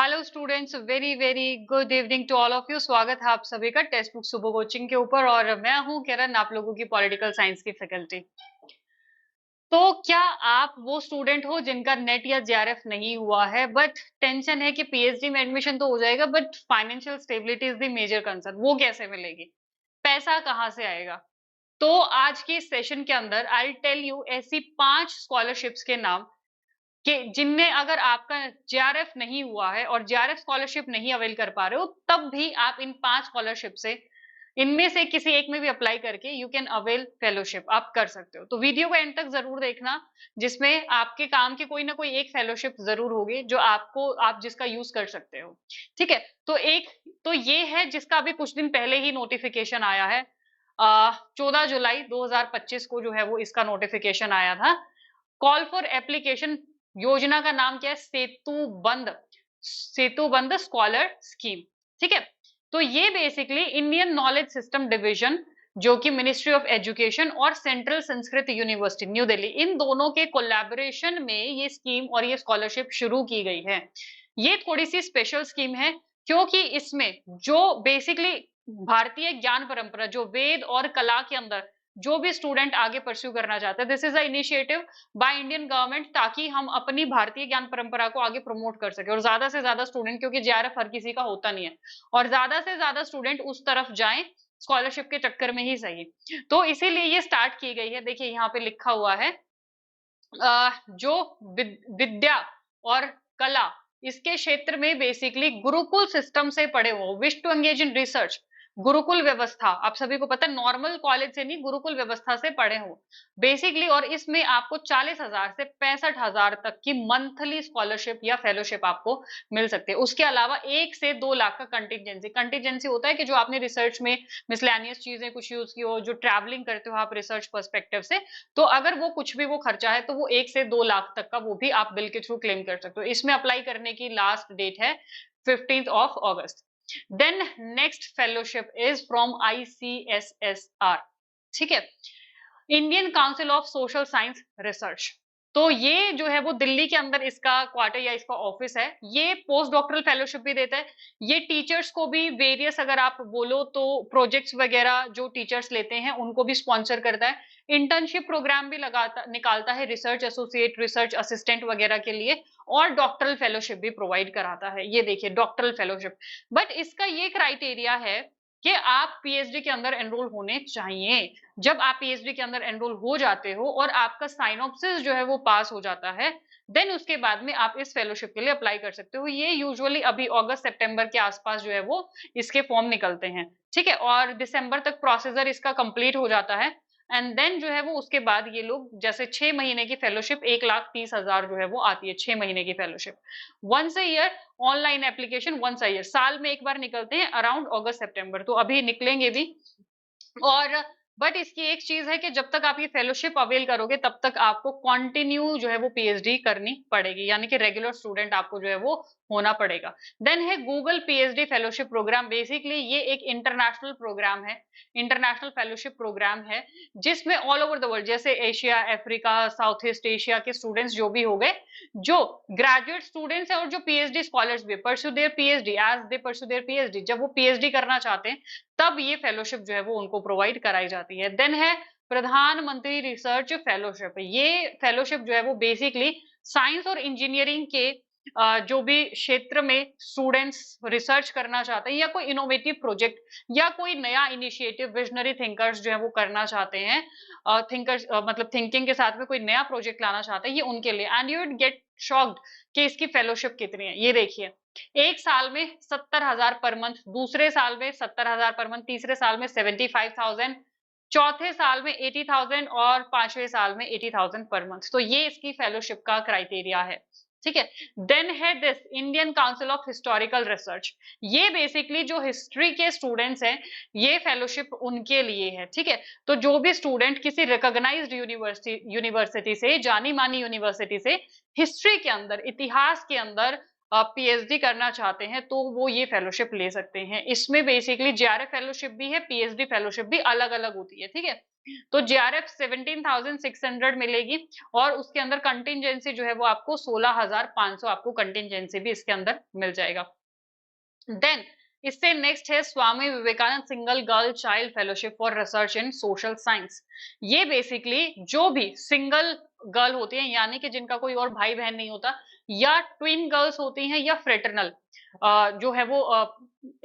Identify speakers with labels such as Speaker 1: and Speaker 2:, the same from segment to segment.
Speaker 1: Hello students, very very good evening to all of you. स्वागत है आप सभी का टेक्स्ट बुक सुबह कोचिंग के ऊपर। और मैं हूं किरण, आप लोगों की पॉलिटिकल साइंस की फैकल्टी। तो क्या आप वो स्टूडेंट हो जिनका नेट या जेआरएफ नहीं हुआ है, बट टेंशन है कि पीएचडी में एडमिशन तो हो जाएगा, but financial stability is the major concern. वो कैसे मिलेगी, पैसा कहाँ से आएगा? तो आज के इस सेशन के अंदर आई टेल यू ऐसी 5 स्कॉलरशिप्स के नाम कि जिनमें अगर आपका जेआरएफ नहीं हुआ है और जेआरएफ स्कॉलरशिप नहीं अवेल कर पा रहे हो, तब भी आप इन 5 स्कॉलरशिप से इनमें से किसी एक में भी अप्लाई करके यू कैन अवेल फेलोशिप आप कर सकते हो। तो वीडियो को एंड तक जरूर देखना, जिसमें आपके काम की कोई ना कोई एक फेलोशिप जरूर होगी जो आप जिसका यूज कर सकते हो। ठीक है। तो ये है जिसका अभी कुछ दिन पहले ही नोटिफिकेशन आया है। 14 जुलाई 2025 को जो है वो इसका नोटिफिकेशन आया था। Call for application. योजना का नाम क्या है? सेतु बंद स्कॉलर स्कीम। ठीक है। तो ये basically Indian knowledge system division, जो कि मिनिस्ट्री ऑफ एजुकेशन और central Sanskrit university new Delhi, इन दोनों के कोलैबोरेशन में ये स्कीम और ये स्कॉलरशिप शुरू की गई है। ये थोड़ी सी स्पेशल स्कीम है, क्योंकि इसमें जो बेसिकली भारतीय ज्ञान परंपरा, जो वेद और कला के अंदर जो भी स्टूडेंट आगे परस्यू करना चाहता है, this is a initiative by Indian government, ताकि हम अपनी भारतीय ज्ञान परंपरा को आगे प्रमोट कर सके और ज्यादा से ज्यादा स्टूडेंट, क्योंकि जेआरएफ हर किसी का होता नहीं है, और ज्यादा से ज्यादा स्टूडेंट उस तरफ जाएं स्कॉलरशिप के चक्कर में ही सही। तो इसीलिए ये स्टार्ट की गई है। देखिए यहाँ पे लिखा हुआ है, जो विद्या और कला, इसके क्षेत्र में बेसिकली गुरुकुल सिस्टम से पढ़े हो, wish to engage in research, gurukul व्यवस्था, आप सभी को पता है, नॉर्मल कॉलेज से नहीं, गुरुकुल व्यवस्था से पढ़े हो बेसिकली। और इसमें आपको 40,000 से 65,000 तक की मंथली स्कॉलरशिप या फेलोशिप आपको मिल सकती है। उसके अलावा 1 से 2 लाख का कंटिजेंसी कंटिजेंसी होता है कि जो आपने रिसर्च में मिसलेनियस चीजें कुछ यूज की हो, जो ट्रैवलिंग करते हो आप रिसर्च पर्सपेक्टिव से, तो अगर वो कुछ भी वो खर्चा है, तो वो 1 से 2 लाख तक का वो भी आप बिल के थ्रू क्लेम कर सकते हो। इसमें अप्लाई करने की लास्ट डेट है 15 अगस्त। Then next fellowship is from ICSSR। ठीक है, Indian council of social science research. तो ये जो है वो दिल्ली के अंदर इसका क्वार्टर या इसका ऑफिस है। ये पोस्ट डॉक्टरल फेलोशिप भी देता है। ये टीचर्स को भी वेरियस, अगर आप बोलो तो प्रोजेक्ट्स वगैरह जो टीचर्स लेते हैं उनको भी स्पॉन्सर करता है। इंटर्नशिप प्रोग्राम भी लगाता निकालता है, रिसर्च एसोसिएट, रिसर्च असिस्टेंट वगैरह के लिए, और डॉक्टरल फेलोशिप भी प्रोवाइड कराता है। ये देखिए डॉक्टरल फेलोशिप। बट इसका ये क्राइटेरिया है कि आप पीएचडी के अंदर एनरोल होने चाहिए। जब आप पीएचडी के अंदर एनरोल हो जाते हो और आपका साइनोप्सिस जो है वो पास हो जाता है, देन उसके बाद में आप इस फेलोशिप के लिए अप्लाई कर सकते हो। ये यूजुअली अभी अगस्त सितंबर के आसपास जो है वो इसके फॉर्म निकलते हैं। ठीक है, और दिसंबर तक प्रोसीजर इसका कंप्लीट हो जाता है। एंड देन जो है वो उसके बाद ये लोग, जैसे 6 महीने की फेलोशिप 1,30,000 जो है वो आती है, 6 महीने की fellowship. Once a year online application, once a year, साल में एक बार निकलते हैं अराउंड अगस्त सितंबर, तो अभी निकलेंगे भी। और बट इसकी एक चीज है कि जब तक आप ये फेलोशिप अवेल करोगे, तब तक आपको कंटिन्यू जो है वो पीएचडी करनी पड़ेगी, यानी कि रेगुलर स्टूडेंट आपको जो है वो होना पड़ेगा। देन है Google PhD fellowship program. Basically ये एक इंटरनेशनल प्रोग्राम है, इंटरनेशनल फेलोशिप प्रोग्राम है, जिसमें ऑल ओवर द वर्ल्ड, जैसे Asia, Africa, South East Asia के स्टूडेंट्स जो भी हो गए, जो ग्रेजुएट स्टूडेंट्स है और जो पीएचडी स्कॉलर्स भी, pursue their PhD as they pursue their PhD, जब वो पीएचडी करना चाहते हैं, तब ये फेलोशिप जो है वो उनको प्रोवाइड कराई जाती है। देन है प्रधानमंत्री रिसर्च फेलोशिप। ये फेलोशिप जो है वो बेसिकली साइंस और इंजीनियरिंग के जो भी क्षेत्र में स्टूडेंट्स रिसर्च करना चाहते हैं, या कोई इनोवेटिव प्रोजेक्ट या कोई नया इनिशिएटिव, विजनरी थिंकर्स जो है वो करना चाहते हैं, थिंकर्स मतलब थिंकिंग के साथ में कोई नया प्रोजेक्ट लाना चाहते हैं, ये उनके लिए। And you would get shocked कि इसकी फेलोशिप कितनी है। ये देखिए, एक साल में 70,000 पर मंथ, दूसरे साल में 70,000 पर मंथ, तीसरे साल में 75,000, चौथे साल में 80,000 और पांचवें साल में 80,000 पर मंथ। तो ये इसकी फेलोशिप का क्राइटेरिया है। ठीक है। देन है this Indian council of historical research. ये बेसिकली जो हिस्ट्री के स्टूडेंट्स हैं, ये फेलोशिप उनके लिए है। ठीक है। तो जो भी स्टूडेंट किसी रिकॉग्नाइज्ड यूनिवर्सिटी से, जानी मानी यूनिवर्सिटी से, हिस्ट्री के अंदर, इतिहास के अंदर पीएचडी करना चाहते हैं, तो वो ये फेलोशिप ले सकते हैं। इसमें बेसिकली जेआरएफ फेलोशिप भी है, पीएचडी फेलोशिप भी अलग अलग होती है। ठीक है। तो जेआरएफ 17,600 मिलेगी और उसके अंदर कंटिजेंसी जो है वो आपको 16,500 आपको कंटिजेंसी भी इसके अंदर मिल जाएगा। देन इससे नेक्स्ट है Swami Vivekananda single girl child fellowship for research in social science. ये बेसिकली जो भी सिंगल गर्ल होती है यानी कि जिनका कोई और भाई बहन नहीं होता, या ट्विन गर्ल्स होती हैं, या फ्रेटर्नल जो है वो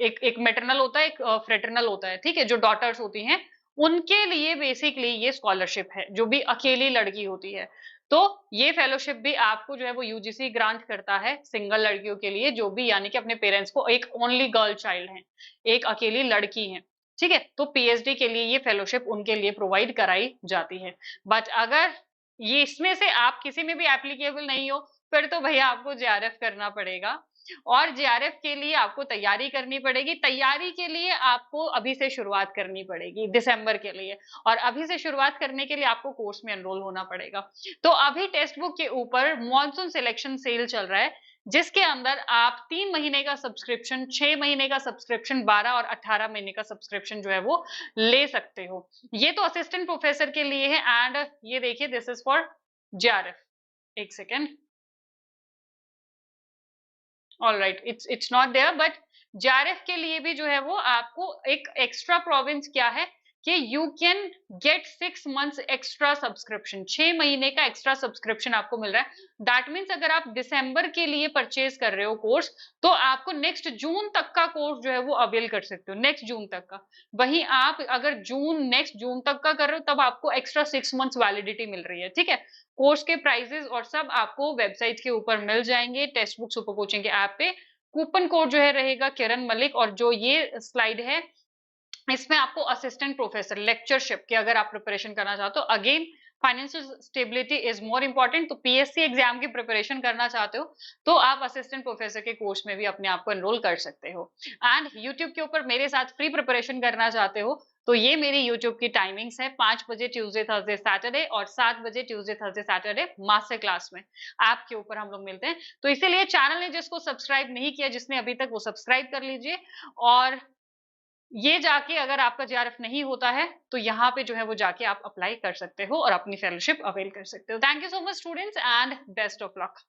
Speaker 1: एक मैटरनल होता है, एक फ्रेटर्नल होता है, ठीक है, जो डॉटर्स होती हैं, उनके लिए बेसिकली ये स्कॉलरशिप है, जो भी अकेली लड़की होती है। तो ये फेलोशिप भी आपको जो है वो यूजीसी ग्रांट करता है सिंगल लड़कियों के लिए, जो भी यानी कि अपने पेरेंट्स को, एक ओनली गर्ल चाइल्ड है, एक अकेली लड़की है, ठीक है, तो पीएचडी के लिए ये फेलोशिप उनके लिए प्रोवाइड कराई जाती है। बट अगर ये इसमें से आप किसी में भी एप्लीकेबल नहीं हो, फिर तो भैया आपको जेआरएफ करना पड़ेगा, और जेआरएफ के लिए आपको तैयारी करनी पड़ेगी। तैयारी के लिए आपको अभी से शुरुआत करनी पड़ेगी दिसंबर के लिए, और अभी से शुरुआत करने के लिए आपको कोर्स में एनरोल होना पड़ेगा। तो अभी टेक्स्ट बुक के ऊपर मॉनसून सिलेक्शन सेल चल रहा है, जिसके अंदर आप 3 महीने का सब्सक्रिप्शन, 6 महीने का सब्सक्रिप्शन, 12 और 18 महीने का सब्सक्रिप्शन जो है वो ले सकते हो। ये तो असिस्टेंट प्रोफेसर के लिए है, एंड ये देखिए दिस इज फॉर जेआरएफ। एक second, all right, it's not there, but JRF के लिए भी जो है वो आपको एक एक्स्ट्रा प्रोविंस क्या है कि you can get 6 months extra subscription, 6 महीने का एक्स्ट्रा सब्सक्रिप्शन आपको मिल रहा है। दैट मीन्स अगर आप दिसंबर के लिए परचेज कर रहे हो कोर्स, तो आपको नेक्स्ट जून तक का कोर्स जो है वो अवेल कर सकते हो, नेक्स्ट जून तक का। वहीं आप अगर नेक्स्ट जून तक का कर रहे हो, तब आपको एक्स्ट्रा 6 मंथ्स वैलिडिटी मिल रही है, ठीक है। कोर्स के प्राइजेस और सब आपको वेबसाइट के ऊपर मिल जाएंगे, टेक्स्ट बुक सुपर कोचिंग के ऐप पे। कूपन कोड जो है रहेगा किरण मलिक, और जो ये स्लाइड है इसमें आपको असिस्टेंट प्रोफेसर लेक्चरशिप की अगर आप प्रिपरेशन करना चाहते हो, again financial stability is more important, तो पीएससी एग्जाम की प्रिपरेशन करना चाहते हो तो आप असिस्टेंट प्रोफेसर के कोर्स में भी अपने आप को एनरोल कर सकते हो। एंड यूट्यूब के ऊपर मेरे साथ फ्री प्रिपरेशन करना चाहते हो तो ये मेरी यूट्यूब की टाइमिंग्स है, 5 बजे ट्यूसडे थर्सडे सैटरडे और 7 बजे Tuesday Thursday Saturday master class में ऐप के ऊपर हम लोग मिलते हैं। तो इसीलिए चैनल ने जिसको सब्सक्राइब नहीं किया, जिसने अभी तक, वो सब्सक्राइब कर लीजिए। और ये जाके अगर आपका जेआरएफ नहीं होता है तो यहाँ पे जो है वो जाके आप अप्लाई कर सकते हो और अपनी फेलोशिप अवेल कर सकते हो। Thank you so much students and best of luck.